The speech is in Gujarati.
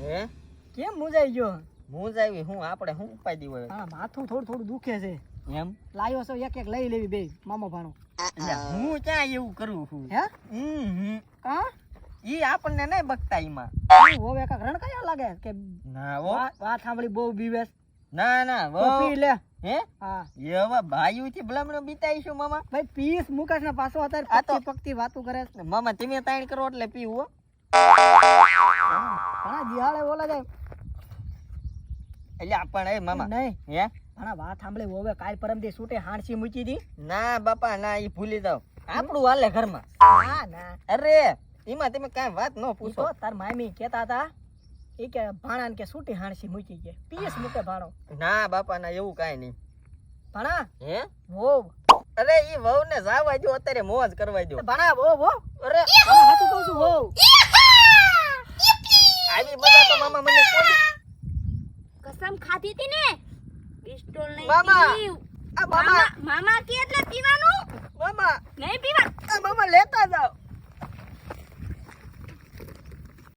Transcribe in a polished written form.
હે કેમ મૂંઝાઈ ગયો? મૂંઝાવી હું આપણે હું ઉપાય દીવો હા માથું થોડું દુખે છે. એમ લાયો છો એક લઈ લેવી બે મામો ભાણો. એટલે હું ક્યાં એવું કરું છું? હે કા ઈ આપણને નહીં બકતા ઈમાં. હોવે કાક રણ કયા લાગે કે ના હો વાત સાંભળી બહુ બીવેસ. ના તો પી લે. હે હા એવા ભાઈઓ થી ભલામણો બીતાઈશું મામા. ભાઈ પીસ મુકાશ ના પાછો અત્યારે પકતી વાતો કરે છે. મામા તમે તાણ કરો એટલે પીવું હો. ઘણા દિહાળે ઓલા જાય એટલે આપણ એ મામા નહીં હે ઘણા વાત સાંભળી હોવે કાલ પરમ દી છૂટે હાણસી મૂકી દી. ના બાપા ના ઈ ભૂલી જાવ આપણું હાલે ઘરમાં. ના અરે એમાં તમે કાંઈ વાત ન પૂછો. તાર મામી કેતા હતા એ કે ભાણા કે છૂટી હાણસી મૂકી કે પીસ મૂકે ભાણો. ના બાપા ના એવું કાંઈ નહીં. ભાણા હે વો અરે ઈ વહુ ને જાવા દો અત્યારે મોજ કરવા દો. ભાણા વો અરે હાથું કહું છું વો આવી બધા તો મામા મને કોઈ કસમ ખાધી હતી ને પિસ્તોલ નહીં મામા પીવ. આ મામા મામા કે એટલે પીવાનું મામા નહીં પીવા. આ મામા લેતા જાઓ.